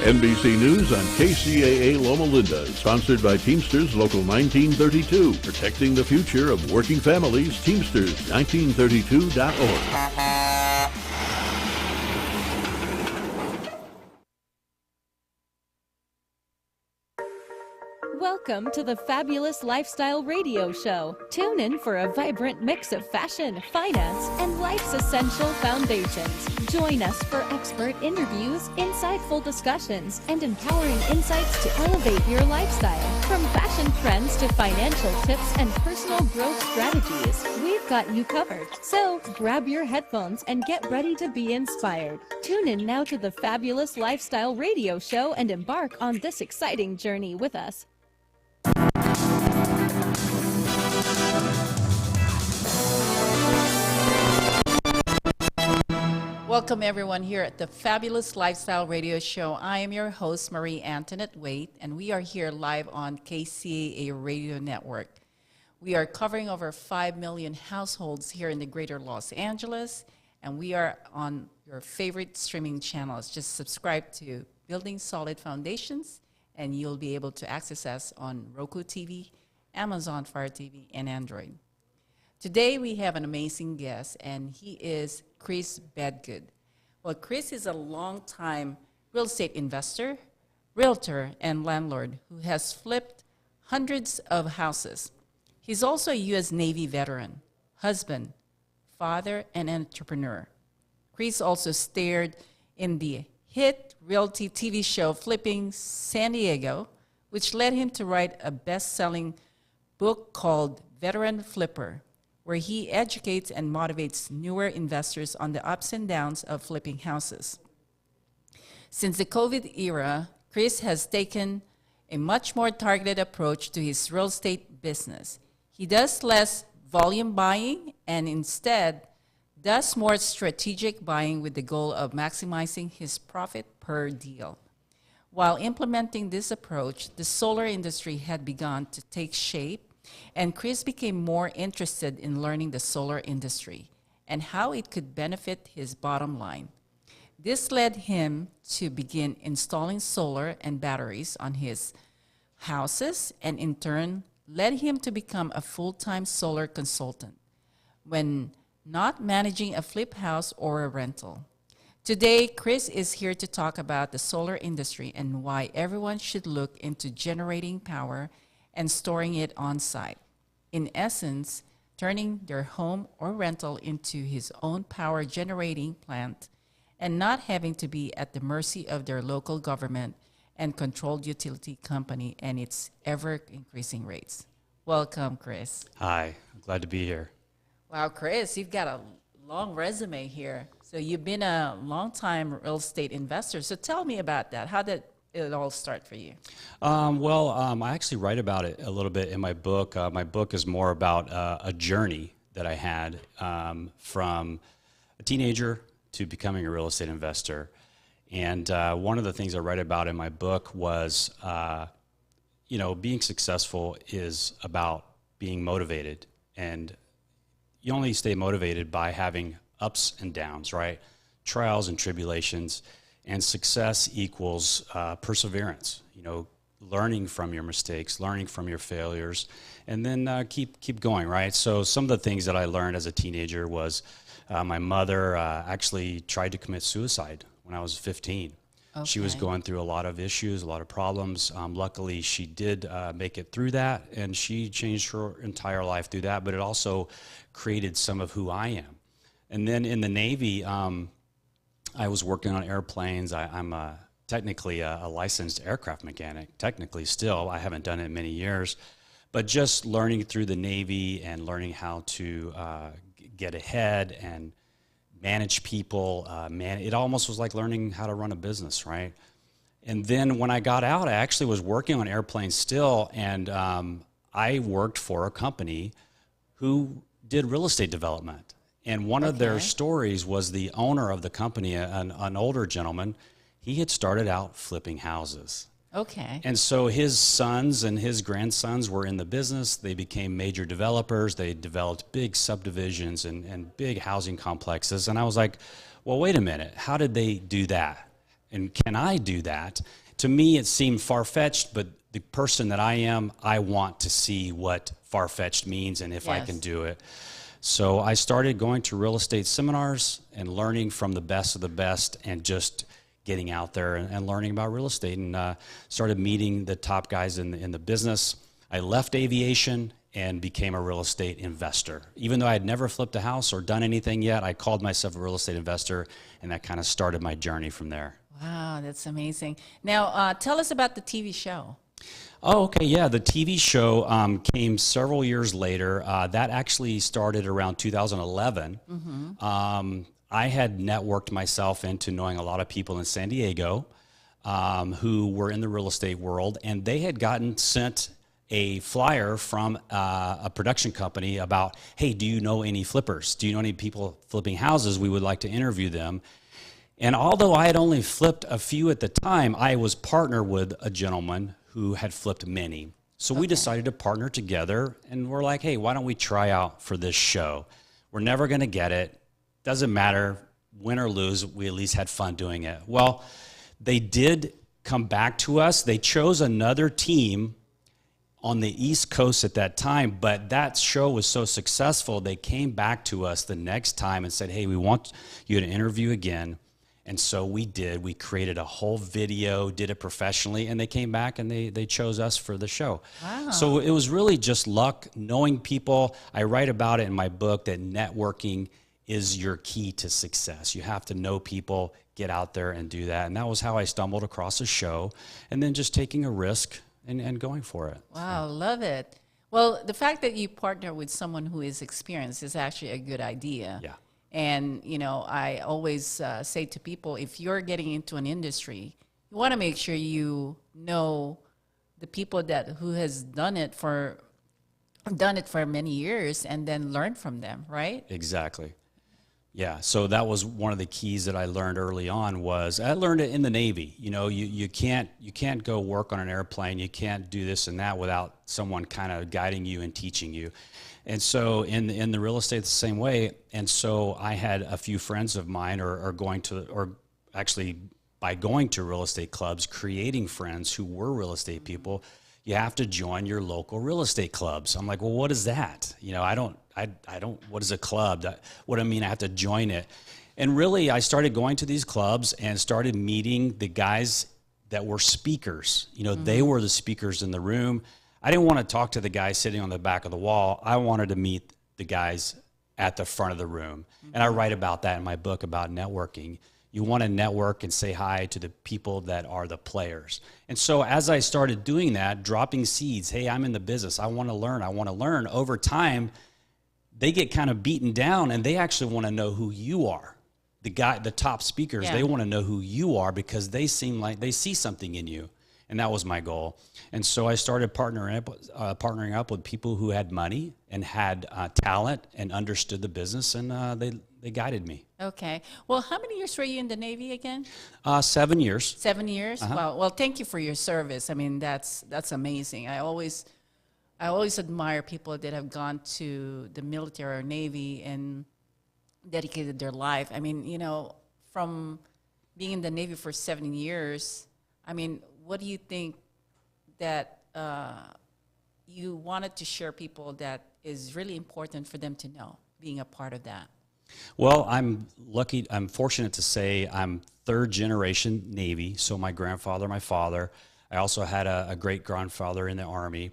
NBC News on KCAA Loma Linda, sponsored by Teamsters Local 1932, protecting the future of working families. Teamsters1932.org. Welcome to the Fabulous Lifestyle Radio Show. Tune in for a vibrant mix of fashion, finance, and life's essential foundations. Join us for expert interviews, insightful discussions, and empowering insights to elevate your lifestyle. From fashion trends to financial tips and personal growth strategies, we've got you covered. So grab your headphones and get ready to be inspired. Tune in now to the Fabulous Lifestyle Radio Show and embark on this exciting journey with us. Welcome everyone here at the Fabulous Lifestyle Radio Show. I am your host, Marie Antoinette Waite, and we are here live on KCAA Radio Network. We are covering over 5 million households here in the greater Los Angeles, and we are on your favorite streaming channels. Just subscribe to Building Solid Foundations, and you'll be able to access us on Roku TV, Amazon Fire TV, and Android. Today we have an amazing guest, and he is Chris Bedgood. Well, Chris is a longtime real estate investor, realtor, and landlord who has flipped hundreds of houses. He's also a U.S. Navy veteran, husband, father, and entrepreneur. Chris also starred in the hit realty TV show Flipping San Diego, which led him to write a best-selling book called Veteran Flipper, where he educates and motivates newer investors on the ups and downs of flipping houses. Since the COVID era, Chris has taken a much more targeted approach to his real estate business. He does less volume buying and instead does more strategic buying with the goal of maximizing his profit per deal. While implementing this approach, the solar industry had begun to take shape, and Chris became more interested in learning the solar industry and how it could benefit his bottom line. This led him to begin installing solar and batteries on his houses, and in turn led him to become a full-time solar consultant when not managing a flip house or a rental. Today, Chris is here to talk about the solar industry and why everyone should look into generating power and storing it on site. In essence, turning their home or rental into his own power generating plant and not having to be at the mercy of their local government and controlled utility company and its ever increasing rates. Welcome, Chris. Hi, I'm glad to be here. Wow, Chris, you've got a long resume here. So you've been a long-time real estate investor. So tell me about that. How did it all start for you? I actually write about it a little bit in my book. My book is more about a journey that I had from a teenager to becoming a real estate investor. And one of the things I write about in my book was, being successful is about being motivated. And you only stay motivated by having ups and downs, right? Trials and tribulations. And success equals perseverance, learning from your mistakes, learning from your failures, and then keep going, right? So some of the things that I learned as a teenager was my mother actually tried to commit suicide when I was 15. Okay. She was going through a lot of issues, a lot of problems. Luckily, she did make it through that, and she changed her entire life through that, but it also created some of who I am. And then in the Navy, I was working on airplanes. I'm technically a licensed aircraft mechanic, technically still. I haven't done it in many years. But just learning through the Navy and learning how to get ahead and manage people, it almost was like learning how to run a business, right? And then when I got out, I actually was working on airplanes still, and I worked for a company who did real estate development. And one of their stories was the owner of the company, an older gentleman. He had started out flipping houses. Okay. And so his sons and his grandsons were in the business. They became major developers. They developed big subdivisions and big housing complexes. And I was like, well, wait a minute. How did they do that? And can I do that? To me, it seemed far-fetched, but the person that I am, I want to see what far-fetched means and if I can do it. So I started going to real estate seminars and learning from the best of the best and just getting out there and learning about real estate, and started meeting the top guys in the business. I left aviation and became a real estate investor. Even though I had never flipped a house or done anything yet, I called myself a real estate investor, and that kind of started my journey from there. Wow, that's amazing. Now, tell us about the TV show. Oh, okay, yeah. The TV show came several years later. That actually started around 2011. I had networked myself into knowing a lot of people in San Diego who were in the real estate world, and they had gotten sent a flyer from a production company about, hey, do you know any flippers? Do you know any people flipping houses? We would like to interview them. And although I had only flipped a few at the time, I was partnered with a gentleman who had flipped many. So we decided to partner together, and we're like, hey, why don't we try out for this show? We're never going to get it. Doesn't matter, win or lose, we at least had fun doing it. Well, they did come back to us. They chose another team on the East Coast at that time, but that show was so successful, they came back to us the next time and said, hey, we want you to interview again. And so we did. We created a whole video, did it professionally, and they came back and they chose us for the show. Wow. So it was really just luck, knowing people. I write about it in my book that networking is your key to success. You have to know people, get out there and do that. And that was how I stumbled across a show, and then just taking a risk and going for it. Wow, love it. Well, the fact that you partner with someone who is experienced is actually a good idea. Yeah. And, you know, I always say to people, if you're getting into an industry, you want to make sure you know the people who has done it for many years, and then learn from them, right? Exactly. Yeah, so that was one of the keys that I learned early on. Was I learned it in the Navy. You know, you can't go work on an airplane. You can't do this and that without someone kind of guiding you and teaching you. And so in the real estate, the same way. And so I had a few friends of mine, or actually by going to real estate clubs, creating friends who were real estate people. You have to join your local real estate clubs. I'm like, well, what is that? You know, I don't, what is a club? What do I mean I have to join it? And really, I started going to these clubs and started meeting the guys that were speakers. You know, they were the speakers in the room. I didn't want to talk to the guy sitting on the back of the wall. I wanted to meet the guys at the front of the room. And I write about that in my book about networking. You want to network and say hi to the people that are the players. And so as I started doing that, dropping seeds, hey, I'm in the business, I want to learn. Over time, they get kind of beaten down, and they actually want to know who you are. The top speakers, they want to know who you are because they seem like they see something in you. And that was my goal. And so I started partnering up with people who had money and had talent and understood the business, and they guided me. Okay. Well, how many years were you in the Navy again? 7 years. 7 years? Wow. Well, thank you for your service. I mean, that's amazing. I always admire people that have gone to the military or Navy and dedicated their life. I mean, you know, from being in the Navy for 7 years, I mean, what do you think that you wanted to share people that is really important for them to know, being a part of that? Well, I'm fortunate to say I'm third generation Navy. So my grandfather, my father, I also had a great grandfather in the Army.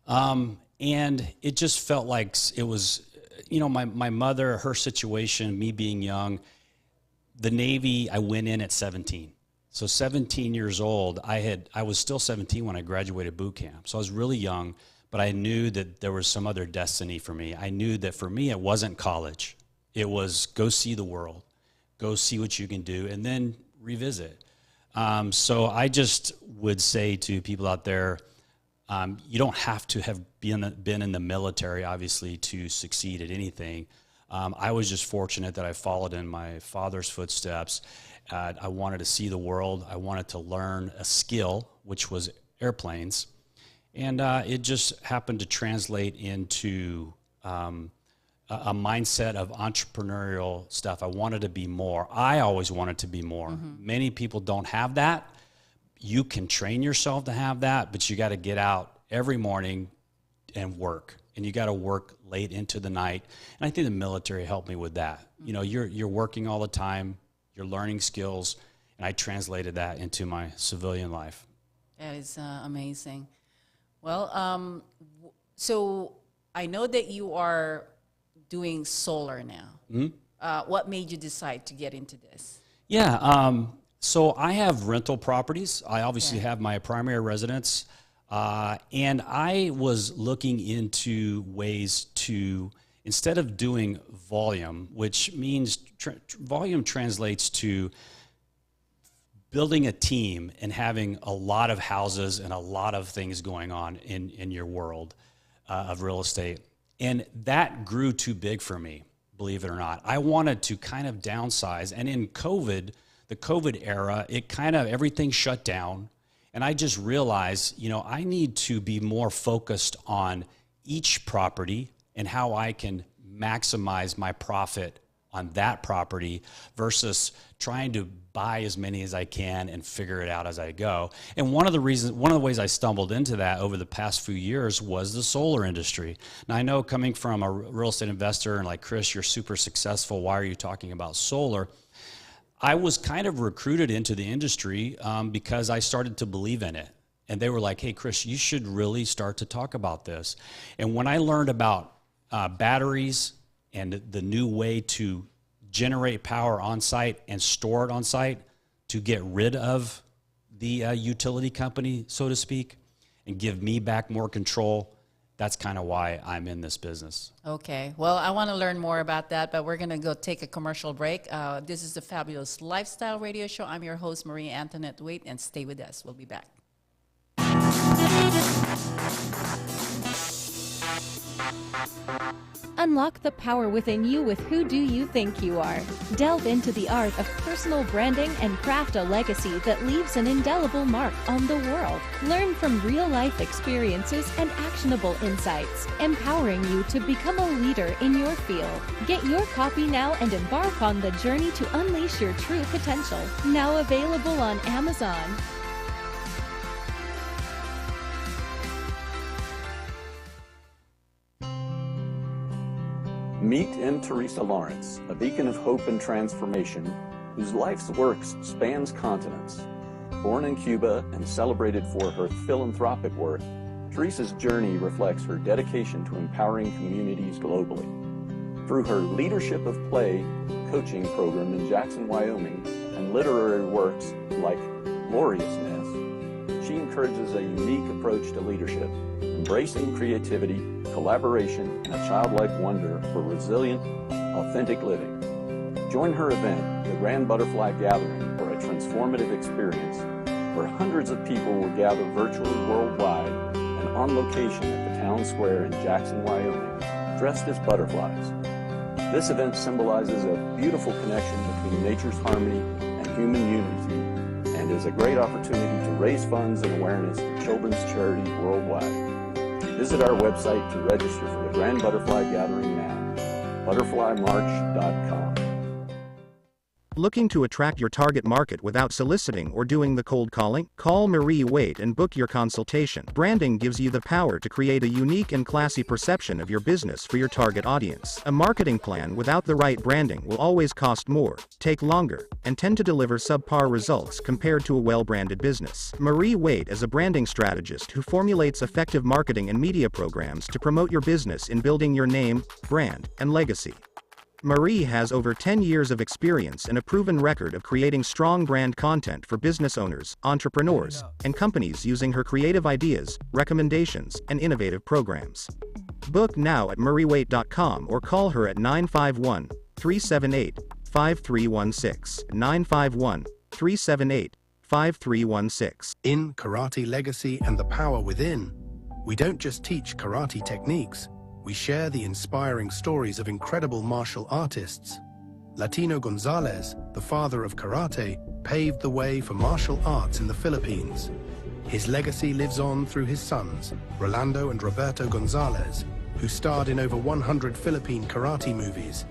And it just felt like it was, you know, my mother, her situation, me being young, the Navy, I went in at 17. So 17 years old, I was still 17 when I graduated boot camp. So I was really young, but I knew that there was some other destiny for me. I knew that for me, it wasn't college. It was go see the world, go see what you can do, and then revisit. So I just would say to people out there, you don't have to have been in the military, obviously, to succeed at anything. I was just fortunate that I followed in my father's footsteps. I wanted to see the world. I wanted to learn a skill, which was airplanes. And it just happened to translate into a mindset of entrepreneurial stuff. I wanted to be more. I always wanted to be more. Many people don't have that. You can train yourself to have that, but you got to get out every morning and work. And you got to work late into the night. And I think the military helped me with that. You know, you're working all the time, you're learning skills, and I translated that into my civilian life. That is amazing. Well, so I know that you are doing solar now. What made you decide to get into this? Yeah, so I have rental properties. I obviously have my primary residence. And I was looking into ways to, instead of doing volume, which means volume translates to building a team and having a lot of houses and a lot of things going on in your world of real estate. And that grew too big for me, believe it or not. I wanted to kind of downsize. And in COVID, the COVID era, it kind of, everything shut down. And I just realized, you know, I need to be more focused on each property and how I can maximize my profit on that property versus trying to buy as many as I can and figure it out as I go. And one of the ways I stumbled into that over the past few years was the solar industry. Now I know, coming from a real estate investor and like, Chris, you're super successful, why are you talking about solar? I was kind of recruited into the industry because I started to believe in it. And they were like, hey, Chris, you should really start to talk about this. And when I learned about batteries and the new way to generate power on site and store it on site to get rid of the utility company, so to speak, and give me back more control, that's kind of why I'm in this business. Okay. Well, I want to learn more about that, but we're going to go take a commercial break. This is the Fabulous Lifestyle Radio Show. I'm your host, Marie Antoinette Waite, and stay with us. We'll be back. Unlock the power within you with Who Do You Think You Are? Delve into the art of personal branding and craft a legacy that leaves an indelible mark on the world. Learn from real-life experiences and actionable insights, empowering you to become a leader in your field. Get your copy now and embark on the journey to unleash your true potential. Now available on Amazon. Meet M. Teresa Lawrence, a beacon of hope and transformation, whose life's works spans continents. Born in Cuba and celebrated for her philanthropic work, Teresa's journey reflects her dedication to empowering communities globally. Through her Leadership of Play coaching program in Jackson, Wyoming, and literary works like Gloriousness, she encourages a unique approach to leadership, embracing creativity, collaboration, and a childlike wonder for resilient, authentic living. Join her event, the Grand Butterfly Gathering, for a transformative experience where hundreds of people will gather virtually worldwide and on location at the town square in Jackson, Wyoming, dressed as butterflies. This event symbolizes a beautiful connection between nature's harmony and human unity, and is a great opportunity to raise funds and awareness for children's charities worldwide. Visit our website to register for the Grand Butterfly Gathering now, butterflymarch.com. Looking to attract your target market without soliciting or doing the cold calling? Call Marie Waite and book your consultation. Branding gives you the power to create a unique and classy perception of your business for your target audience. A marketing plan without the right branding will always cost more, take longer, and tend to deliver subpar results compared to a well-branded business. Marie Waite is a branding strategist who formulates effective marketing and media programs to promote your business in building your name, brand, and legacy. Marie has over 10 years of experience and a proven record of creating strong brand content for business owners, entrepreneurs, and companies using her creative ideas, recommendations, and innovative programs. Book now at mariewaite.com or call her at 951-378-5316. 951-378-5316. In Karate Legacy and the Power Within, we don't just teach karate techniques, we share the inspiring stories of incredible martial artists. Latino Gonzalez, the father of karate, paved the way for martial arts in the Philippines. His legacy lives on through his sons, Rolando and Roberto Gonzalez, who starred in over 100 Philippine karate movies,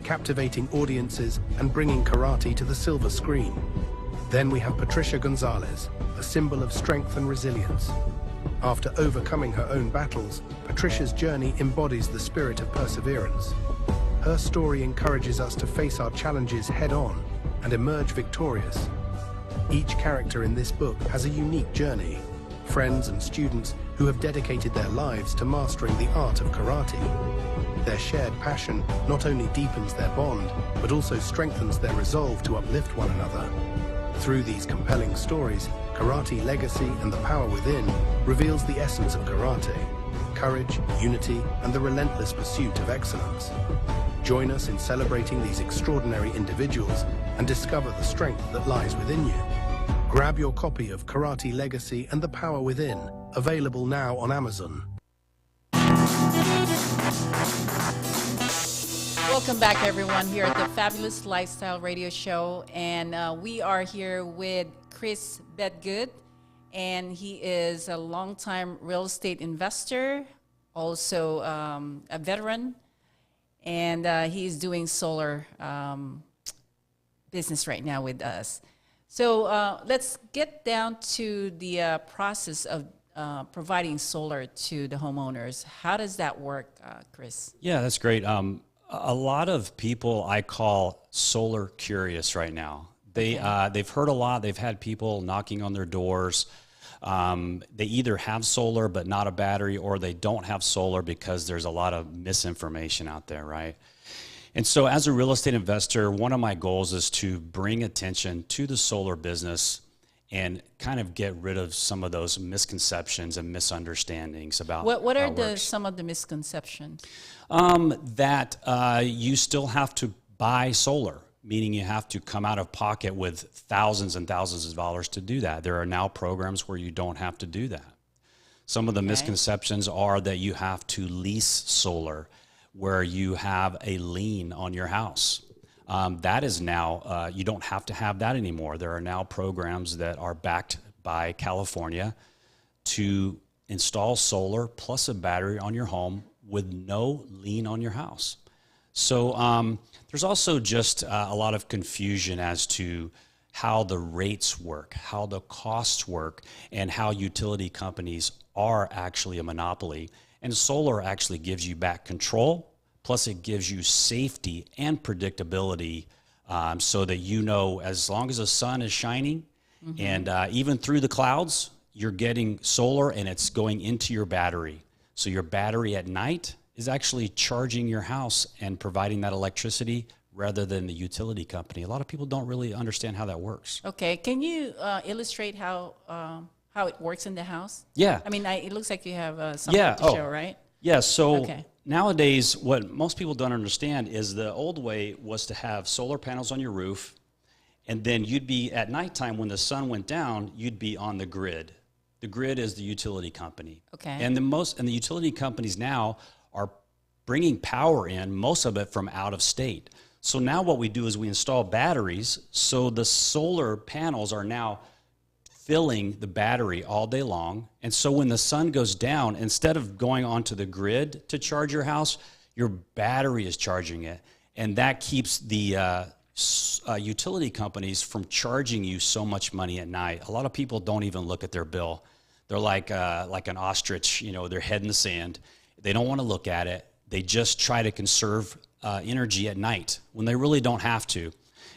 captivating audiences and bringing karate to the silver screen. Then we have Patricia Gonzalez, a symbol of strength and resilience. After overcoming her own battles, Patricia's journey embodies the spirit of perseverance. Her story encourages us to face our challenges head-on and emerge victorious. Each character in this book has a unique journey, friends and students who have dedicated their lives to mastering the art of karate. Their shared passion not only deepens their bond, but also strengthens their resolve to uplift one another. Through these compelling stories, Karate Legacy and the Power Within reveals the essence of karate: courage, unity, and the relentless pursuit of excellence. Join us in celebrating these extraordinary individuals and discover the strength that lies within you. Grab your copy of Karate Legacy and the Power Within, available now on Amazon. Welcome back, everyone, here at the Fabulous Lifestyle Radio Show. And we are here with Chris Bedgood, and he is a longtime real estate investor, also a veteran, and he's doing solar business right now with us. So let's get down to the process of providing solar to the homeowners. How does that work, Chris? Yeah, that's great. A lot of people I call solar curious right now. They've heard a lot. They've had people knocking on their doors. They either have solar but not a battery, or they don't have solar because there's a lot of misinformation out there, right? And so as a real estate investor, one of my goals is to bring attention to the solar business and kind of get rid of some of those misconceptions and misunderstandings about what how are it works. some of the misconceptions? That you still have to buy solar, meaning you have to come out of pocket with thousands and thousands of dollars to do that. There are now programs where you don't have to do that. Some of the misconceptions are that you have to lease solar, where you have a lien on your house. That is now, you don't have to have that anymore. There are now programs that are backed by California to install solar plus a battery on your home with no lien on your house. So there's also just a lot of confusion as to how the rates work, how the costs work, and how utility companies are actually a monopoly. And solar actually gives you back control, plus it gives you safety and predictability, so that you know as long as the sun is shining, and even through the clouds, you're getting solar and it's going into your battery. So your battery at night is actually charging your house and providing that electricity rather than the utility company. A lot of people don't really understand how that works. Okay, can you illustrate how it works in the house? Yeah. I mean, it looks like you have something to show, right? Yeah, so Okay. nowadays what most people don't understand is the old way was to have solar panels on your roof, and then you'd be, at nighttime when the sun went down, you'd be on the grid. The grid is the utility company. Okay. And the utility companies now are bringing power in, most of it from out of state. So now what we do is we install batteries, so the solar panels are now filling the battery all day long. And so when the sun goes down, instead of going onto the grid to charge your house, your battery is charging it. And that keeps the utility companies from charging you so much money at night. A lot of people don't even look at their bill. They're like an ostrich, their head in the sand. They don't want to look at it. They just try to conserve energy at night when they really don't have to.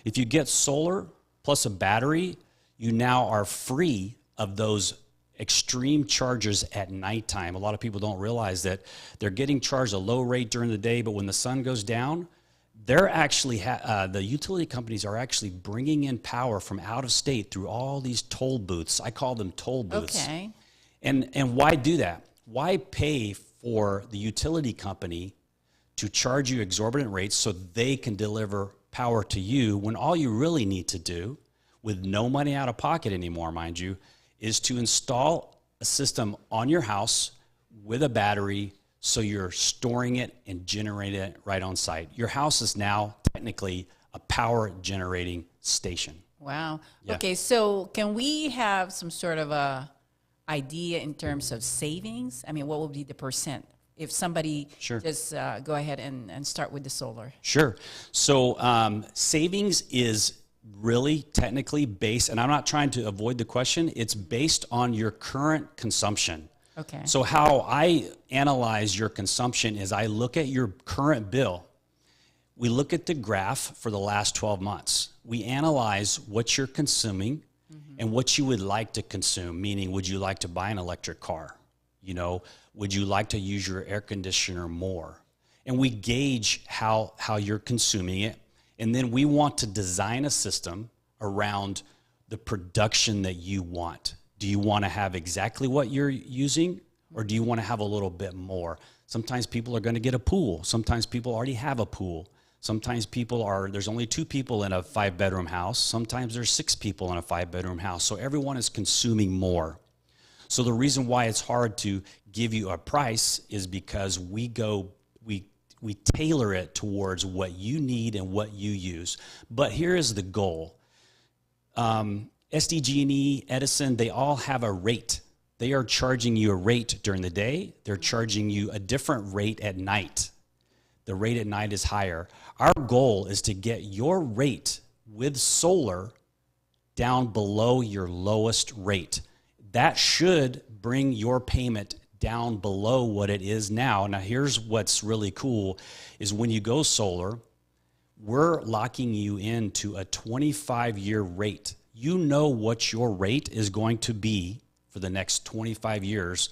If you get solar plus a battery, you now are free of those extreme charges at nighttime. A lot of people don't realize that they're getting charged a low rate during the day, but when the sun goes down, they're actually the utility companies are actually bringing in power from out of state through all these toll booths. I call them toll booths. Okay. And why do that? Why pay for the utility company to charge you exorbitant rates so they can deliver power to you when all you really need to do, with no money out of pocket anymore, mind you, is to install a system on your house with a battery so you're storing it and generating it right on site. Your house is now technically a power generating station. Wow. Yeah. Okay, so can we have some sort of a idea in terms of savings? I mean, what would be the percent if somebody Sure. just go ahead and start with the solar? Sure. So savings is really technically based, and I'm not trying to avoid the question, it's based on your current consumption. Okay. So how I analyze your consumption is I look at your current bill. We look at the graph for the last 12 months. We analyze what you're consuming and what you would like to consume, meaning would you like to buy an electric car? You know, would you like to use your air conditioner more? And we gauge how you're consuming it. And then we want to design a system around the production that you want. Do you want to have exactly what you're using, or do you want to have a little bit more? Sometimes people are going to get a pool. Sometimes people already have a pool. Sometimes there's only 2 people in a 5-bedroom house. Sometimes there's 6 people in a 5-bedroom house. So everyone is consuming more. So the reason why it's hard to give you a price is because we tailor it towards what you need and what you use. But here is the goal. SDG&E, Edison, they all have a rate. They are charging you a rate during the day. They're charging you a different rate at night. The rate at night is higher. Our goal is to get your rate with solar down below your lowest rate. That should bring your payment down below what it is now. Now, here's what's really cool is when you go solar, we're locking you into a 25-year rate. You know what your rate is going to be for the next 25 years.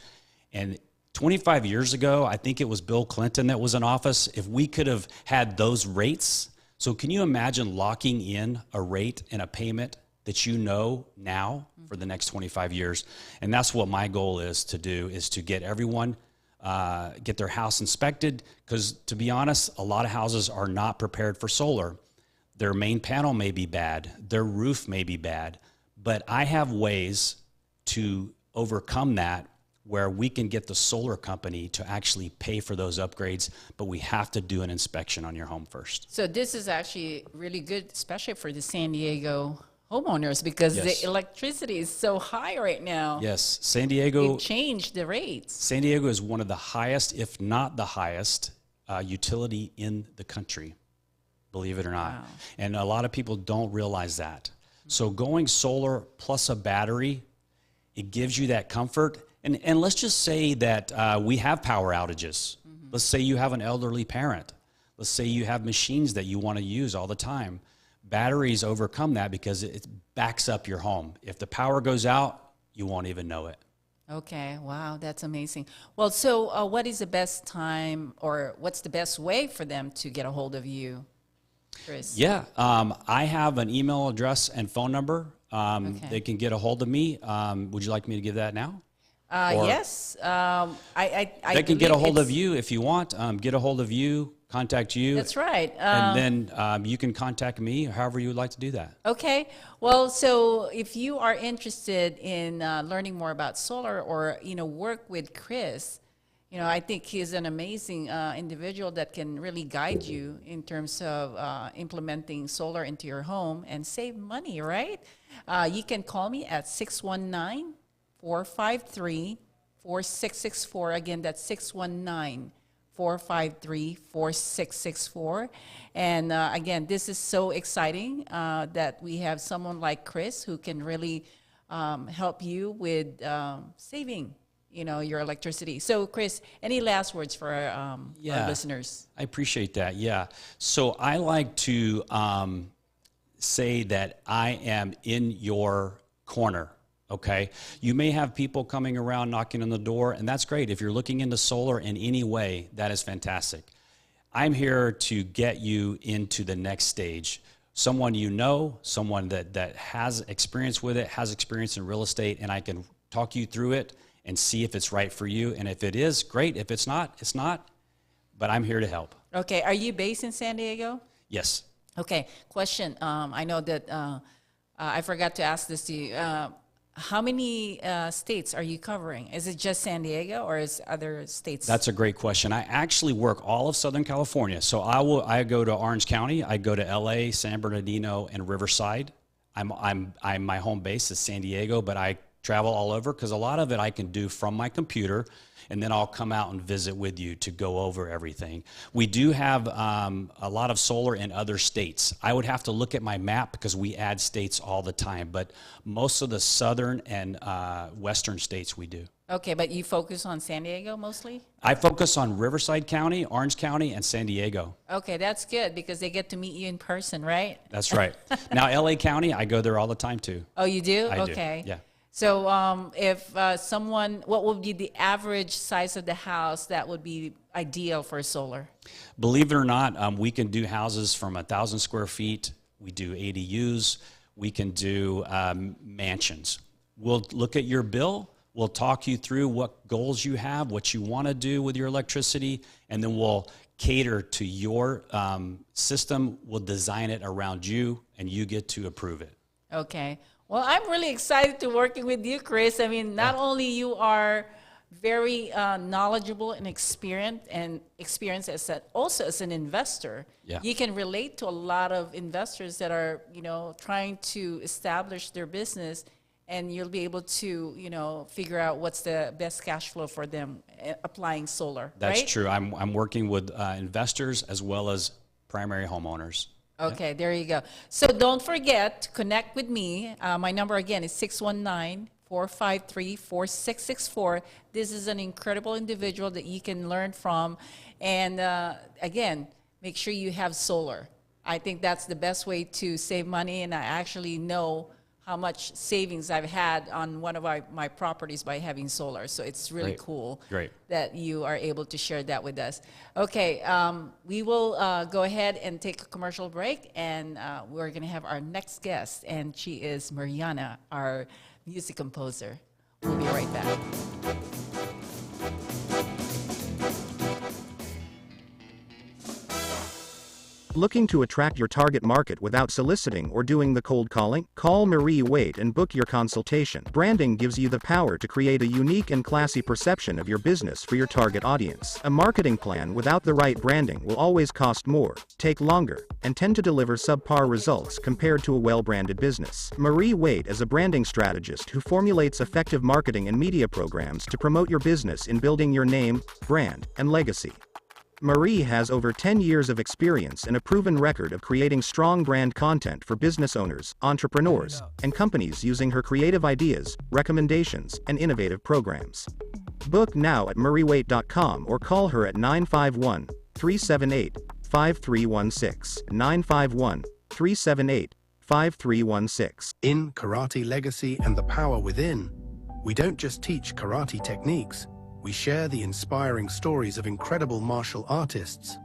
And 25 years ago, I think it was Bill Clinton that was in office. If we could have had those rates, so can you imagine locking in a rate and a payment that you know now for the next 25 years? And that's what my goal is to do, is to get everyone, get their house inspected, because to be honest, a lot of houses are not prepared for solar. Their main panel may be bad, their roof may be bad, but I have ways to overcome that where we can get the solar company to actually pay for those upgrades, but we have to do an inspection on your home first. So this is actually really good, especially for the San Diego homeowners, because Yes. the electricity is so high right now. Yes, San Diego. They've changed the rates. San Diego is one of the highest, if not the highest, utility in the country, believe it or not. Wow. And a lot of people don't realize that. So going solar plus a battery, it gives you that comfort. And let's just say that we have power outages. Let's say you have an elderly parent. Let's say you have machines that you want to use all the time. Batteries overcome that because it backs up your home. If the power goes out, you won't even know it. Okay, wow, that's amazing. Well, so what is the best time, or what's the best way for them to get a hold of you, Chris? Yeah, I have an email address and phone number. Okay. They can get a hold of me. Would you like me to give that now? Or- Yes. I They can get a believe hold of it's- you if you want. Get a hold of you, contact you. That's right. And then you can contact me, however you would like to do that. Okay. Well, so if you are interested in learning more about solar, or work with Chris, I think he's an amazing individual that can really guide you in terms of implementing solar into your home and save money. Right? You can call me at 619-453-4664. Again, that's 619-453-4664. And again, this is so exciting that we have someone like Chris who can really help you with saving, your electricity. So, Chris, any last words for our listeners? I appreciate that. Yeah. So I like to say that I am in your corner. Okay. You may have people coming around knocking on the door, and that's great. If you're looking into solar in any way, that is fantastic. I'm here to get you into the next stage. Someone someone that has experience with it, has experience in real estate, and I can talk you through it and see if it's right for you. And if it is, great. If it's not, it's not. But I'm here to help. Okay. Are you based in San Diego? Yes. Okay. Question. I know that I forgot to ask this to you. How many states are you covering? Is it just San Diego, or is other states? That's a great question. I actually work all of Southern California. So I go to Orange County, I go to LA, San Bernardino, and Riverside. My home base is San Diego, but I travel all over, because a lot of it I can do from my computer, and then I'll come out and visit with you to go over everything. We do have a lot of solar in other states. I would have to look at my map because we add states all the time, but most of the southern and western states we do. Okay, but you focus on San Diego mostly? I focus on Riverside County, Orange County, and San Diego. Okay, that's good because they get to meet you in person, right? That's right. Now, LA County, I go there all the time too. Oh, you do? I do, Okay. yeah. So if someone, what would be the average size of the house that would be ideal for solar? Believe it or not, we can do houses from 1,000 square feet. We do ADUs. We can do mansions. We'll look at your bill. We'll talk you through what goals you have, what you want to do with your electricity, and then we'll cater to your system. We'll design it around you, and you get to approve it. Okay. Well, I'm really excited to working with you, Chris. I mean, not only you are very knowledgeable and experienced as also as an investor. Yeah. You can relate to a lot of investors that are, trying to establish their business, and you'll be able to, figure out what's the best cash flow for them applying solar. That's right? true. I'm working with investors as well as primary homeowners. Okay, there you go. So don't forget to connect with me. My number again is 619-453-4664. This is an incredible individual that you can learn from. And again, make sure you have solar. I think that's the best way to save money, and I actually know how much savings I've had on one of my properties by having solar. So it's really cool that you are able to share that with us. Okay, we will go ahead and take a commercial break, and we're going to have our next guest, and she is Mariana, our music composer. We'll be right back. Looking to attract your target market without soliciting or doing the cold calling? Call Marie Waite and book your consultation. Branding gives you the power to create a unique and classy perception of your business for your target audience. A marketing plan without the right branding will always cost more, take longer, and tend to deliver subpar results compared to a well-branded business. Marie Waite is a branding strategist who formulates effective marketing and media programs to promote your business in building your name, brand, and legacy. Marie has over 10 years of experience and a proven record of creating strong brand content for business owners, entrepreneurs, and companies using her creative ideas, recommendations, and innovative programs. Book now at mariewaite.com or call her at 951-378-5316, 951-378-5316. In Karate Legacy and the Power Within, we don't just teach karate techniques, we share the inspiring stories of incredible martial artists.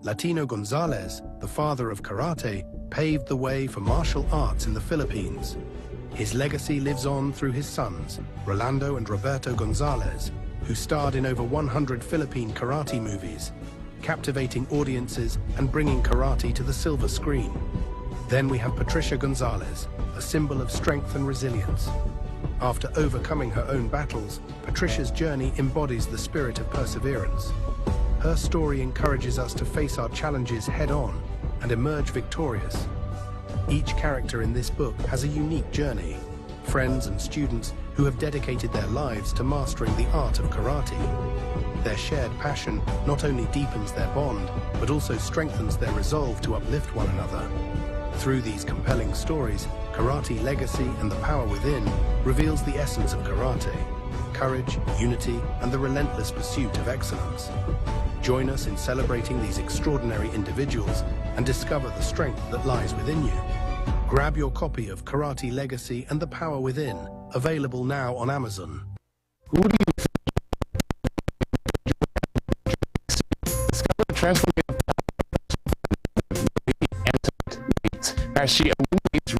Latino Gonzalez, the father of karate, paved the way for martial arts in the Philippines. His legacy lives on through his sons, Rolando and Roberto Gonzalez, who starred in over 100 Philippine karate movies, captivating audiences and bringing karate to the silver screen. Then we have Patricia Gonzalez, a symbol of strength and resilience. After overcoming her own battles, Patricia's journey embodies the spirit of perseverance. Her story encourages us to face our challenges head-on and emerge victorious. Each character in this book has a unique journey, friends and students who have dedicated their lives to mastering the art of karate. Their shared passion not only deepens their bond, but also strengthens their resolve to uplift one another. Through these compelling stories, Karate Legacy and the Power Within reveals the essence of karate, courage, unity, and the relentless pursuit of excellence. Join us in celebrating these extraordinary individuals and discover the strength that lies within you. Grab your copy of Karate Legacy and the Power Within, available now on Amazon. Who do you discover the transformative as she illuminates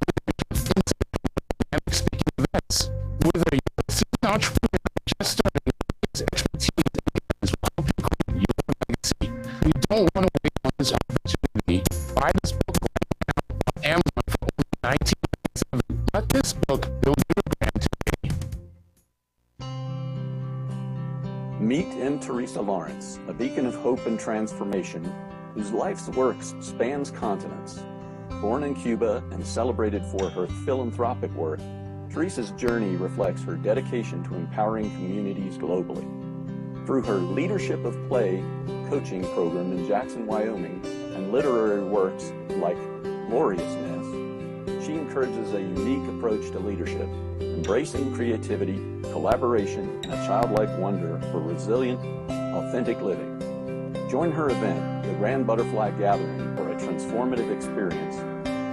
dynamic speaking events. Whether you're a seasoned entrepreneur just starting, his expertise and will help you create your legacy. You don't want to wait on this opportunity. Buy this book right now on Amazon for only $19.97. Let this book build your brand today. Meet in Teresa Lawrence, a beacon of hope and transformation whose life's works spans continents. Born in Cuba and celebrated for her philanthropic work, Teresa's journey reflects her dedication to empowering communities globally. Through her Leadership of Play coaching program in Jackson, Wyoming, and literary works like Gloriousness, she encourages a unique approach to leadership, embracing creativity, collaboration, and a childlike wonder for resilient, authentic living. Join her event, the Grand Butterfly Gathering, for a transformative experience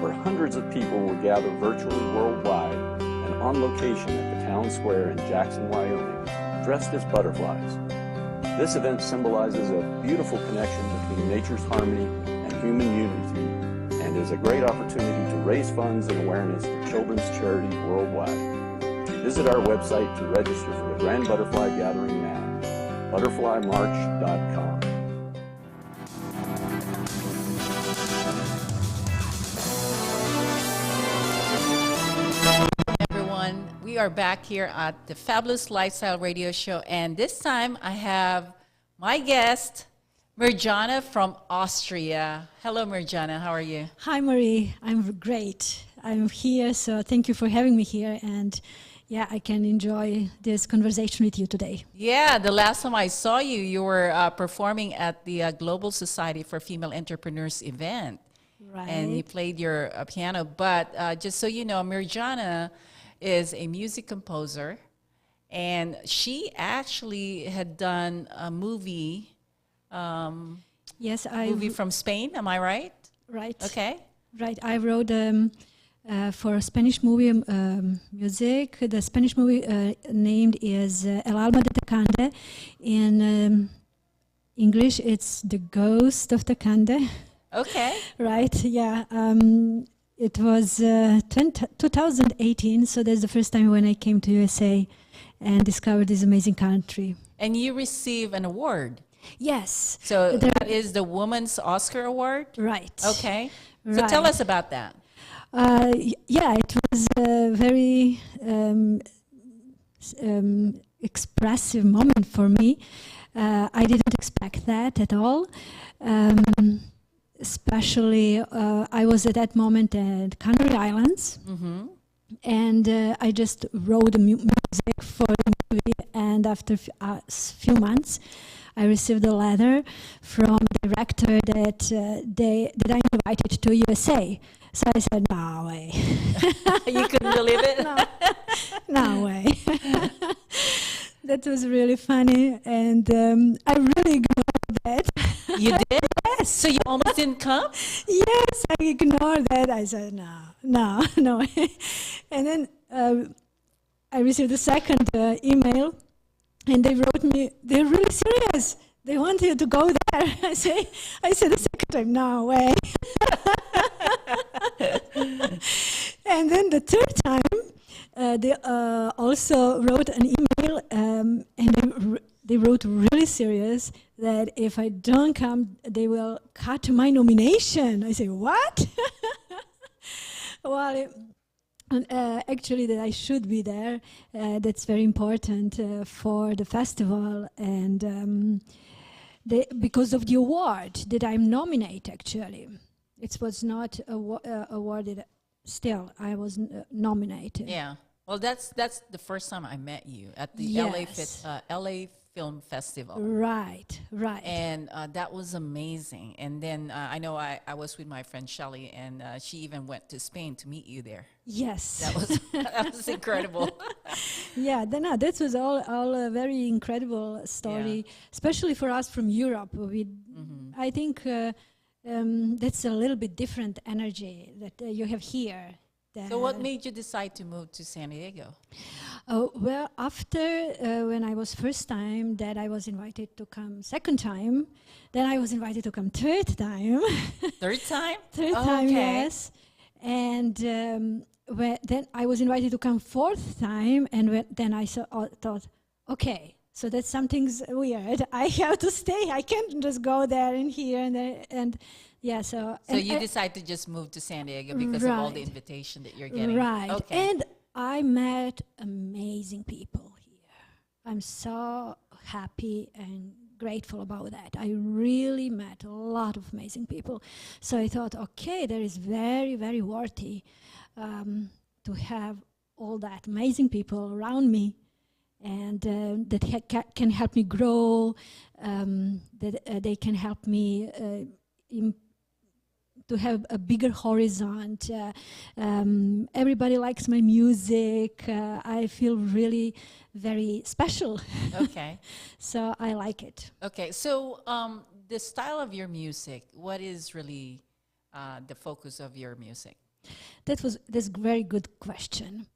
where hundreds of people will gather virtually worldwide and on location at the town square in Jackson, Wyoming, dressed as butterflies. This event symbolizes a beautiful connection between nature's harmony and human unity and is a great opportunity to raise funds and awareness for children's charities worldwide. Visit our website to register for the Grand Butterfly Gathering now, butterflymarch.com. We are back here at the Fabulous Lifestyle Radio Show, and this time I have my guest, Mirjana from Austria. Hello, Mirjana. How are you? Hi, Marie. I'm great. I'm here, so thank you for having me here, and yeah, I can enjoy this conversation with you today. Yeah, the last time I saw you, you were performing at the Global Society for Female Entrepreneurs event, Right. and you played your piano. But just so you know, Mirjana is a music composer, and she actually had done a movie. Yes, Movie from Spain. Am I right? Right. Okay. Right. I wrote for a Spanish movie music. The Spanish movie named is El Alma de Tacande. In English, it's The Ghost of Tacande. Okay. Right. Yeah. It was 2018, so that's the first time when I came to USA and discovered this amazing country. And you receive an award. Yes. So that is the Women's Oscar Award? Right. Okay. So tell us about that. Yeah, it was a very expressive moment for me. I didn't expect that at all. Especially, I was at that moment at Canary Islands, and I just wrote the music for the movie. And after a few months, I received a letter from the director that that I'm invited to USA. So I said, no way. You couldn't believe it? No way. That was really funny, and I really ignored that. You did? Yes. So you almost didn't come? Yes, I ignored that. I said, no. And then I received a second email, and they wrote me, they're really serious. They want you to go there. I said the second time, no way. And then the third time, they also wrote an email, and they wrote really serious that if I don't come, they will cut my nomination. I say, what? Well, actually, that I should be there. That's very important for the festival, and because of the award that I'm nominated. Actually, it was not awarded. Still, I was nominated. Yeah. Well, that's the first time I met you at the LA Film Festival. Right. And that was amazing. And then I know I was with my friend Shelley, and she even went to Spain to meet you there. Yes. That was incredible. Yeah, that was all a very incredible story, especially for us from Europe. I think that's a little bit different energy that you have here. So what made you decide to move to San Diego? Well, after when I was first time, that I was invited to come second time, then I was invited to come third time. Third time? Third time, yes. And then I was invited to come fourth time, and then I thought, okay, so that's something's weird. I have to stay. I can't just go there and here and there, and yeah. So you decide to just move to San Diego because of all the invitation that you're getting. Right. Okay. And I met amazing people here. I'm so happy and grateful about that. I really met a lot of amazing people. So I thought, okay, that is very, very worthy to have all that amazing people around me, and that can help me grow, that they can help me to have a bigger horizon. Everybody likes my music. I feel really very special. Okay. So I like it. Okay. So the style of your music, what is really the focus of your music? That's a very good question.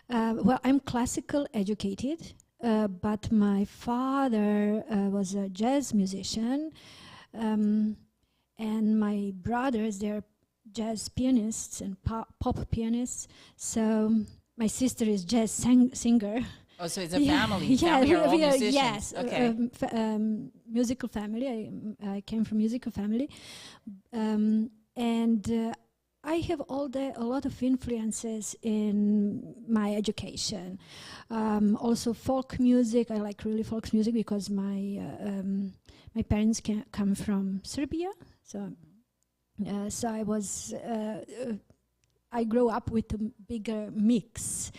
Well, I'm classical educated, but my father was a jazz musician, and my brothers, they're jazz pianists and pop pianists. So my sister is jazz singer. Oh, so it's a family. Yeah, family are all musicians. yes. Okay. Musical family. I came from musical family, and I have a lot of influences in my education. Also folk music. I like really folk music because my parents come from Serbia. So I grew up with a bigger mix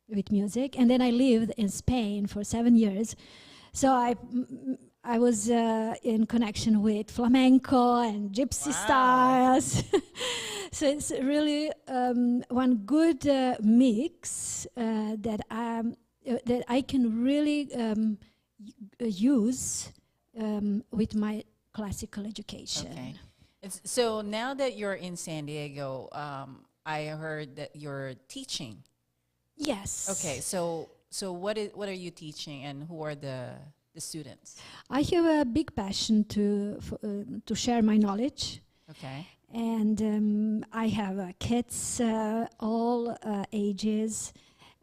with music, and then I lived in Spain for 7 years. So I was in connection with flamenco and gypsy styles. So it's really one good mix that I can really use with my classical education. Okay. So now that you're in San Diego, I heard that you're teaching. Yes. Okay. So what are you teaching, and who are the students? I have a big passion to share my knowledge. Okay. And I have kids all ages.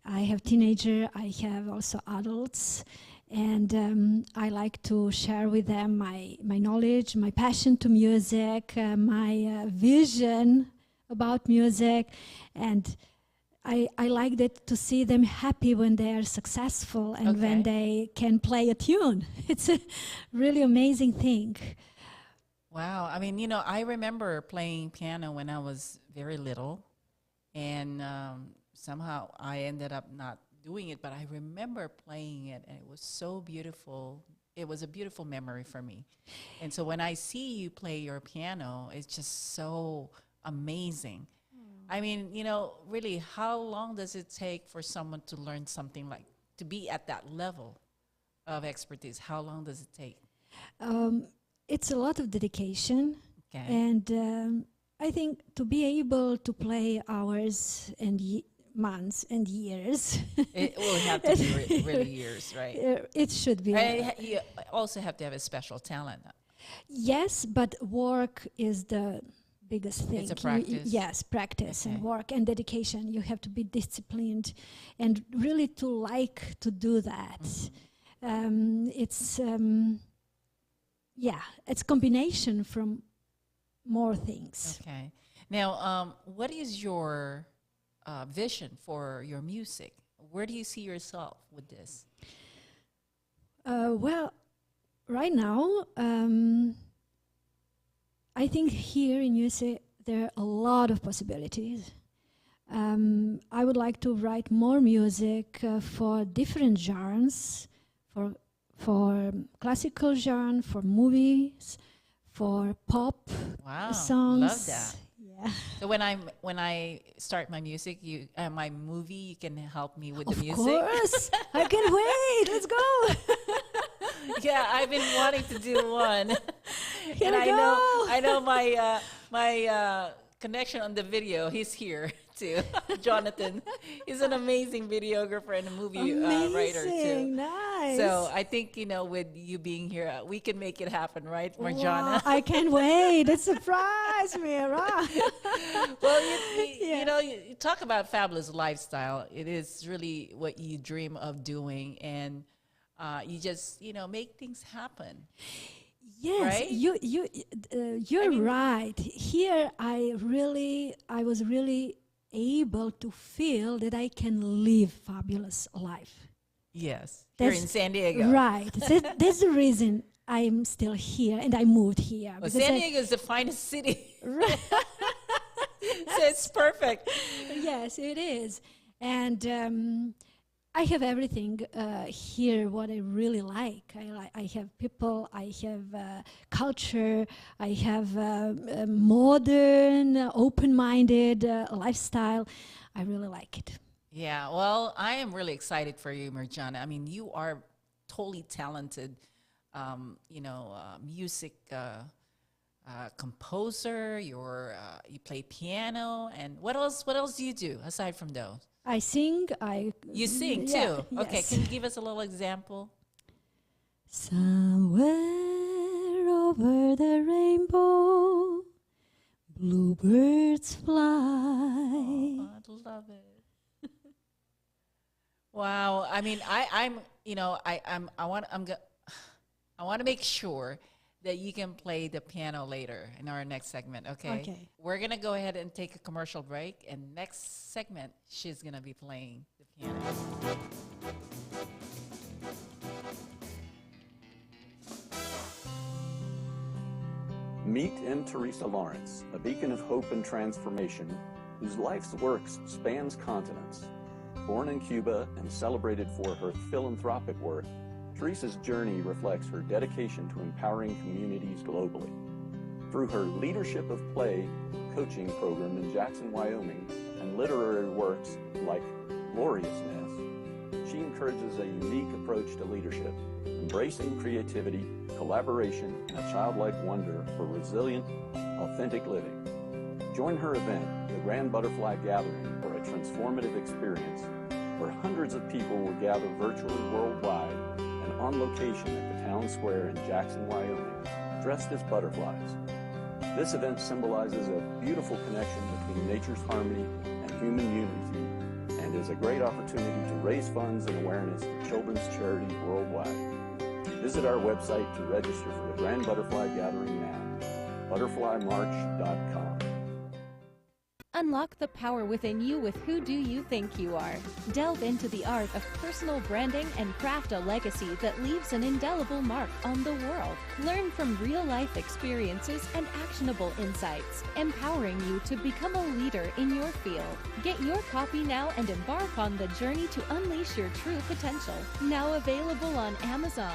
I have teenager. I have also adults. And I like to share with them my knowledge, my passion to music, my vision about music. And I like that to see them happy when they are successful and when they can play a tune. It's a really amazing thing. Wow. I mean, I remember playing piano when I was very little, and somehow I ended up not doing it, but I remember playing it, and it was so beautiful. It was a beautiful memory for me. And so when I see you play your piano, it's just so amazing. I mean, really, how long does it take for someone to learn something like, to be at that level of expertise? How long does it take? It's a lot of dedication. Okay. And I think to be able to play hours and months and years. It will have to be really years, right? It should be. You also have to have a special talent. Yes, but work is the biggest thing. It's a practice. Yes, practice and work and dedication. You have to be disciplined and really to like to do that. It's it's combination from more things. Okay. Now, what is your vision for your music? Where do you see yourself with this? Well, right now, I think here in USA there are a lot of possibilities. I would like to write more music for different genres, for classical genre, for movies, for pop songs. Love that. Yeah. So when I start my music, my movie, you can help me with the music. Of course, I can't wait. Let's go. Yeah, I've been wanting to do one. Here and we go. I know my connection on the video. He's here too, Jonathan. He's an amazing videographer and a movie writer too. Nice. So I think with you being here, we can make it happen, right, Marjana? Wow, I can't wait. It surprised me, right? Well, you talk about fabulous lifestyle. It is really what you dream of doing, and you just make things happen. Yes, right? you're right. Here, I was really able to feel that I can live fabulous life. Yes, you're in San Diego. Right. That's the reason I'm still here, and I moved here. Well, San Diego is the finest city. Right. San It's perfect. Yes, it is. And I have everything here, what I really like. I have people, I have culture, I have a modern, open-minded lifestyle. I really like it. Yeah, well, I am really excited for you, Mirjana. I mean, you are totally talented, music composer. You play piano, and what else? What else do you do aside from those? I sing. You sing too. Yeah, Okay, yes. can you give us a little example? Somewhere over the rainbow, bluebirds fly. Oh, I love it. Wow. I mean, I want to make sure that you can play the piano later in our next segment. Okay. Okay. We're gonna go ahead and take a commercial break, and next segment she's gonna be playing the piano. Meet M. Teresa Lawrence, a beacon of hope and transformation whose life's works spans continents. Born in Cuba and celebrated for her philanthropic work, Teresa's journey reflects her dedication to empowering communities globally. Through her Leadership of Play coaching program in Jackson, Wyoming, and literary works like Gloriousness, she encourages a unique approach to leadership, embracing creativity, collaboration, and a childlike wonder for resilient, authentic living. Join her event, the Grand Butterfly Gathering, for a transformative experience where hundreds of people will gather virtually worldwide and on location at the town square in Jackson, Wyoming, dressed as butterflies. This event symbolizes a beautiful connection between nature's harmony and human unity, and is a great opportunity to raise funds and awareness for children's charities worldwide. Visit our website to register for the Grand Butterfly Gathering now, butterflymarch.com. Unlock the power within you with Who Do You Think You Are? Delve into the art of personal branding and craft a legacy that leaves an indelible mark on the world. Learn from real-life experiences and actionable insights, empowering you to become a leader in your field. Get your copy now and embark on the journey to unleash your true potential. Now available on Amazon.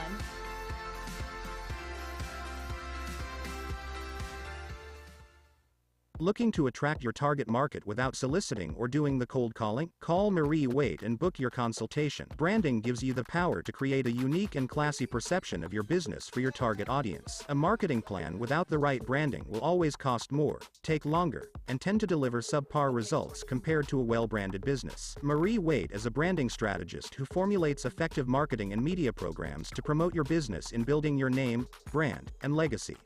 Looking to attract your target market without soliciting or doing the cold calling? Call Marie Waite and book your consultation. Branding gives you the power to create a unique and classy perception of your business for your target audience. A marketing plan without the right branding will always cost more, take longer, and tend to deliver subpar results compared to a well-branded business. Marie Waite is a branding strategist who formulates effective marketing and media programs to promote your business in building your name, brand, and legacy.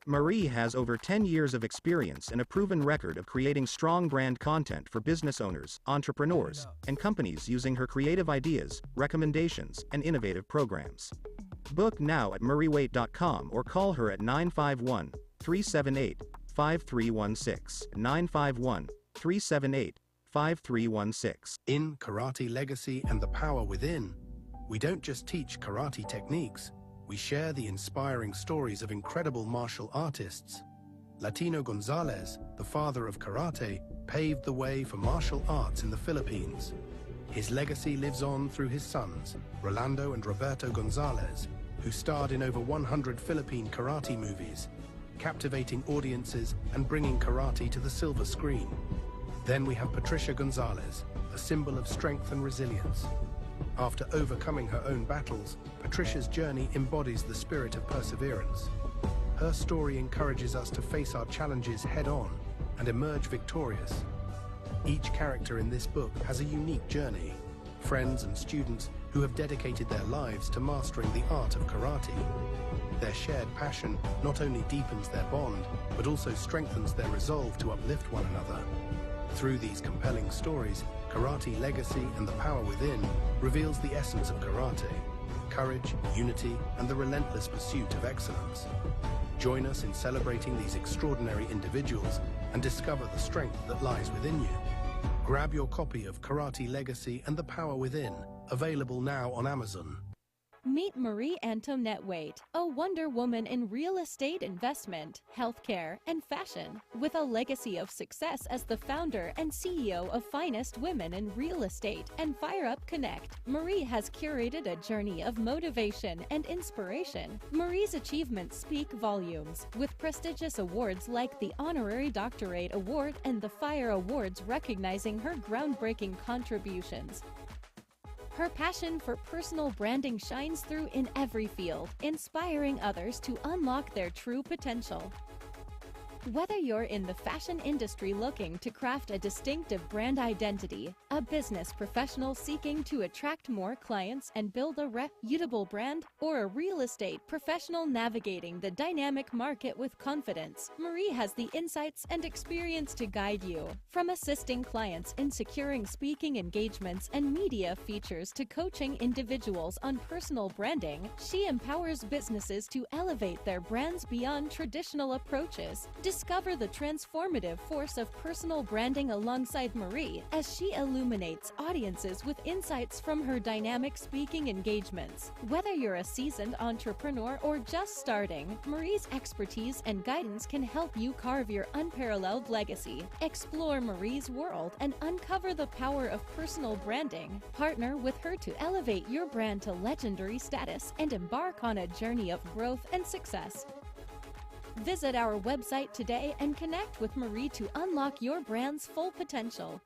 Marie has over 10 years of experience and a proven record of creating strong brand content for business owners, entrepreneurs, and companies using her creative ideas, recommendations, and innovative programs. Book now at mariewaite.com or call her at 951-378-5316. 951-378-5316. In Karate Legacy and the Power Within, we don't just teach karate techniques, we share the inspiring stories of incredible martial artists. Latino Gonzalez, the father of karate, paved the way for martial arts in the Philippines. His legacy lives on through his sons, Rolando and Roberto Gonzalez, who starred in over 100 Philippine karate movies, captivating audiences and bringing karate to the silver screen. Then we have Patricia Gonzalez, a symbol of strength and resilience. After overcoming her own battles, Patricia's journey embodies the spirit of perseverance. Her story encourages us to face our challenges head-on and emerge victorious. Each character in this book has a unique journey, friends and students who have dedicated their lives to mastering the art of karate. Their shared passion not only deepens their bond, but also strengthens their resolve to uplift one another. Through these compelling stories, Karate Legacy and the Power Within reveals the essence of karate: courage, unity, and the relentless pursuit of excellence. Join us in celebrating these extraordinary individuals and discover the strength that lies within you. Grab your copy of Karate Legacy and the Power Within, available now on Amazon. Meet Marie Antoinette Waite, a Wonder Woman in real estate investment, healthcare, and fashion. With a legacy of success as the founder and CEO of Finest Women in Real Estate and Fire Up Connect, Marie has curated a journey of motivation and inspiration. Marie's achievements speak volumes, with prestigious awards like the Honorary Doctorate Award and the Fire Awards recognizing her groundbreaking contributions. Her passion for personal branding shines through in every field, inspiring others to unlock their true potential. Whether you're in the fashion industry looking to craft a distinctive brand identity, a business professional seeking to attract more clients and build a reputable brand, or a real estate professional navigating the dynamic market with confidence, Marie has the insights and experience to guide you. From assisting clients in securing speaking engagements and media features to coaching individuals on personal branding, she empowers businesses to elevate their brands beyond traditional approaches. Discover the transformative force of personal branding alongside Marie as she illuminates audiences with insights from her dynamic speaking engagements. Whether you're a seasoned entrepreneur or just starting, Marie's expertise and guidance can help you carve your unparalleled legacy. Explore Marie's world and uncover the power of personal branding. Partner with her to elevate your brand to legendary status and embark on a journey of growth and success. Visit our website today and connect with Marie to unlock your brand's full potential.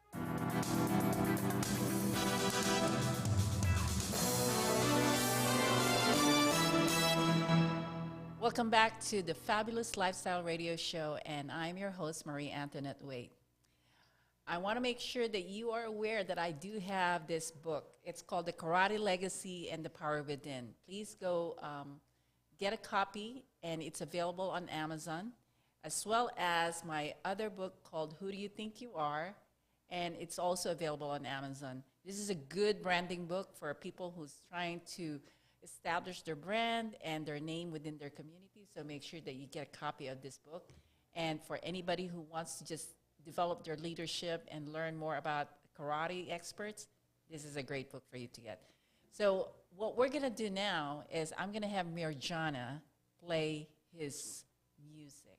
Welcome back to the Fabulous Lifestyle Radio Show, and I'm your host, Marie Antoinette Waite. I want to make sure that you are aware that I do have this book. It's called The Karate Legacy and the Power Within. Please go get a copy, and it's available on Amazon, as well as my other book called Who Do You Think You Are, and it's also available on Amazon. This is a good branding book for people who's trying to establish their brand and their name within their community, so make sure that you get a copy of this book. And for anybody who wants to just develop their leadership and learn more about karate experts, this is a great book for you to get. So what we're going to do now is I'm going to have Mirjana play his music.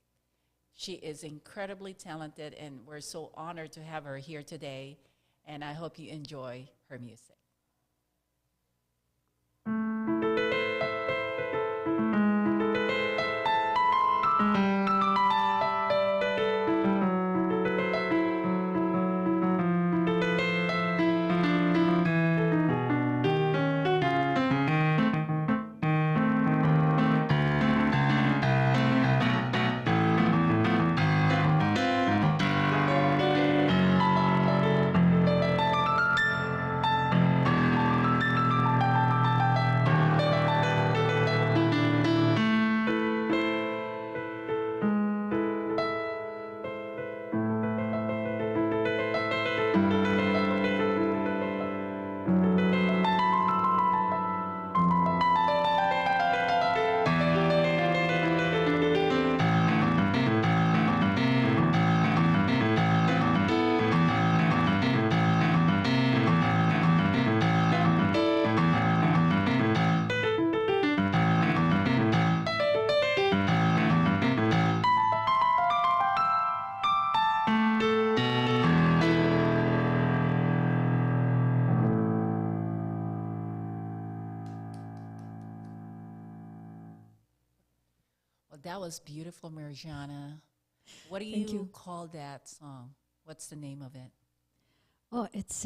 She is incredibly talented, and we're so honored to have her here today, and I hope you enjoy her music. That was beautiful, Mirjana. What do you call that song? What's the name of it? Oh, it's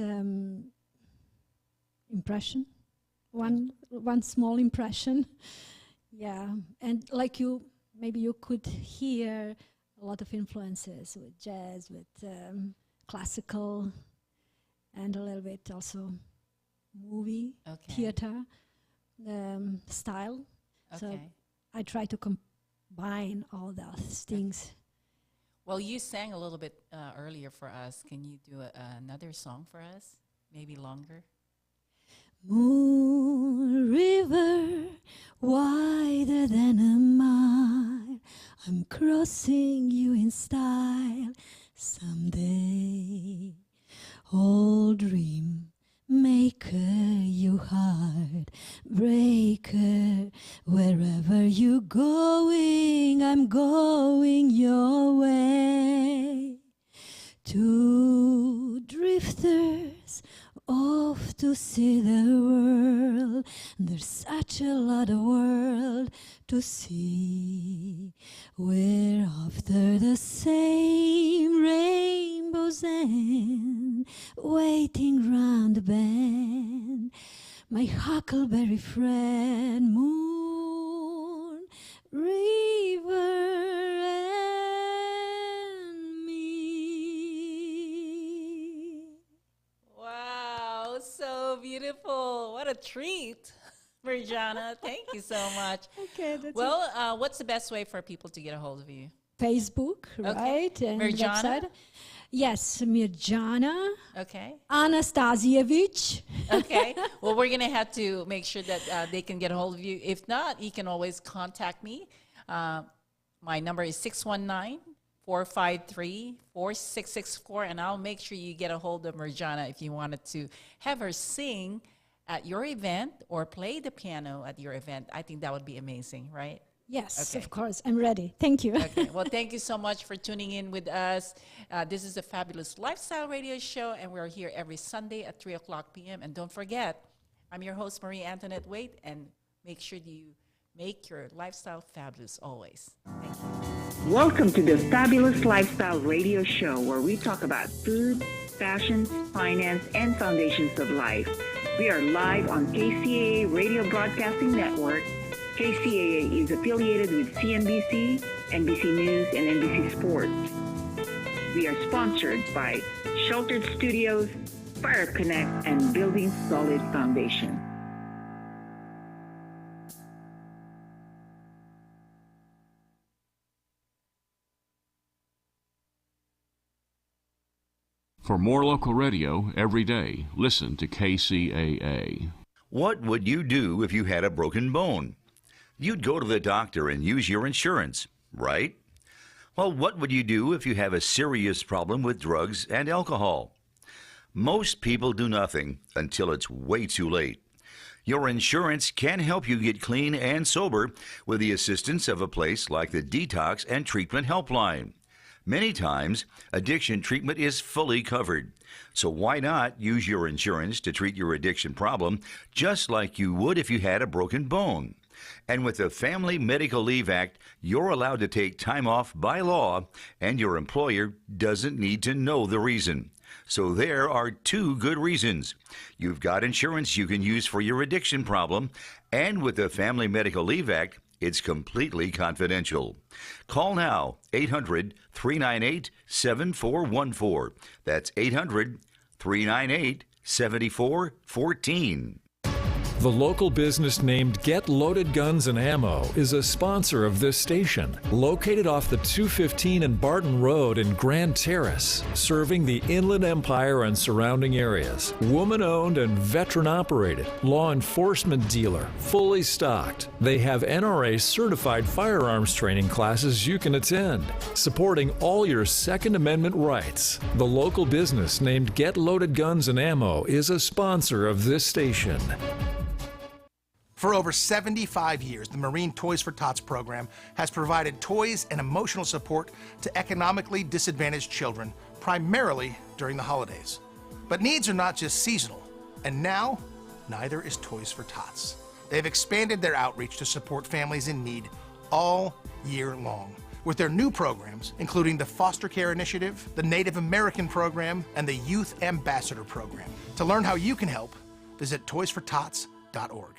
impression. One small impression. Yeah, and like maybe you could hear a lot of influences with jazz, with classical, and a little bit also movie, theater style. Okay. So I try to combine all those things. Well, you sang a little bit earlier for us. Can you do another song for us? Maybe longer? Moon river, wider than a mile, I'm crossing you in style someday. Old dream maker, you heartbreaker. Wherever you're going, I'm going your way. Two drifters off to see the world. There's such a lot of world to see. We're after the same rainbow's end, waiting round the bend. My huckleberry friend, moon, river, and me. Wow, so beautiful. What a treat, Mirjana. Thank you so much. Okay, that's Well, what's the best way for people to get a hold of you? Facebook, right? And Mirjana? website. Yes, Mirjana Okay. Anastasievich. Okay. Well, we're going to have to make sure that they can get a hold of you. If not, you can always contact me. My number is 619-453-4664, and I'll make sure you get a hold of Mirjana if you wanted to have her sing at your event or play the piano at your event. I think that would be amazing, right? Yes, Okay. of course. I'm ready. Thank you. Okay. Well, thank you so much for tuning in with us. This is the Fabulous Lifestyle Radio Show, and we're here every Sunday at 3 o'clock p.m. And don't forget, I'm your host, Marie Antoinette Waite, and make sure you make your lifestyle fabulous always. Thank you. Welcome to the Fabulous Lifestyle Radio Show, where we talk about food, fashion, finance, and foundations of life. We are live on KCAA Radio Broadcasting Network. KCAA is affiliated with CNBC, NBC News, and NBC Sports. We are sponsored by Sheltered Studios, Fire Connect, and Building Solid Foundation. For more local radio every day, listen to KCAA. What would you do if you had a broken bone? You'd go to the doctor and use your insurance, right? Well, what would you do if you have a serious problem with drugs and alcohol? Most people do nothing until it's way too late. Your insurance can help you get clean and sober with the assistance of a place like the Detox and Treatment Helpline. Many times, addiction treatment is fully covered. So why not use your insurance to treat your addiction problem just like you would if you had a broken bone? And with the Family Medical Leave Act, you're allowed to take time off by law, and your employer doesn't need to know the reason. So there are two good reasons. You've got insurance you can use for your addiction problem, and with the Family Medical Leave Act, it's completely confidential. Call now, 800-398-7414. That's 800-398-7414. The local business named Get Loaded Guns and Ammo is a sponsor of this station. Located off the 215 and Barton Road in Grand Terrace, serving the Inland Empire and surrounding areas. Woman-owned and veteran-operated, law enforcement dealer, fully stocked. They have NRA-certified firearms training classes you can attend, supporting all your Second Amendment rights. The local business named Get Loaded Guns and Ammo is a sponsor of this station. For over 75 years, the Marine Toys for Tots program has provided toys and emotional support to economically disadvantaged children, primarily during the holidays. But needs are not just seasonal, and now, neither is Toys for Tots. They've expanded their outreach to support families in need all year long, with their new programs, including the Foster Care Initiative, the Native American Program, and the Youth Ambassador Program. To learn how you can help, visit toysfortots.org.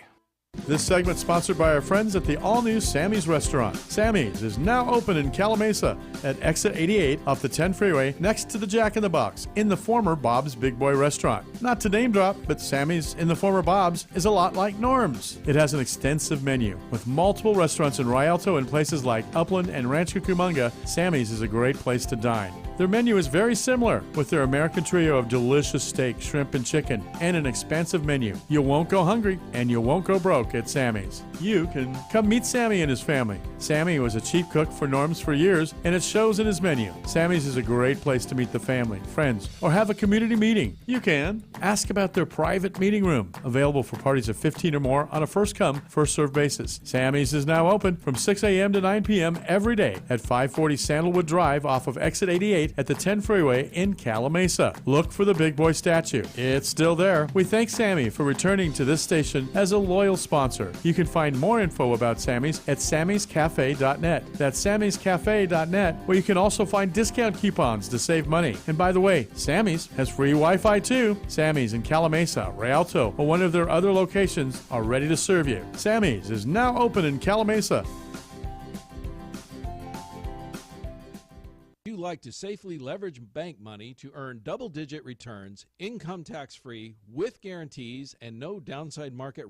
This segment sponsored by our friends at the all-new Sammy's Restaurant. Sammy's is now open in Calamasa at exit 88 off the 10 freeway next to the Jack in the Box in the former Bob's Big Boy Restaurant. Not to name drop, but Sammy's in the former Bob's is a lot like Norm's. It has an extensive menu with multiple restaurants in Rialto and places like Upland and Rancho Cucamonga. Sammy's is a great place to dine. Their menu is very similar, with their American trio of delicious steak, shrimp, and chicken, and an expansive menu. You won't go hungry, and you won't go broke at Sammy's. You can come meet Sammy and his family. Sammy was a chief cook for Norm's for years, and it shows in his menu. Sammy's is a great place to meet the family, friends, or have a community meeting. You can ask about their private meeting room, available for parties of 15 or more on a first-come, first-served basis. Sammy's is now open from 6 a.m. to 9 p.m. every day at 540 Sandalwood Drive off of Exit 88 at the 10 Freeway in Calamasa. Look for the Big Boy statue. It's still there. We thank Sammy for returning to this station as a loyal sponsor. You can find more info about Sammy's at sammyscafe.net. That's sammyscafe.net, where you can also find discount coupons to save money. And by the way, Sammy's has free Wi-Fi too. Sammy's in Calamasa, Rialto, or one of their other locations are ready to serve you. Sammy's is now open in Calamasa. You like to safely leverage bank money to earn double-digit returns, income tax-free, with guarantees and no downside market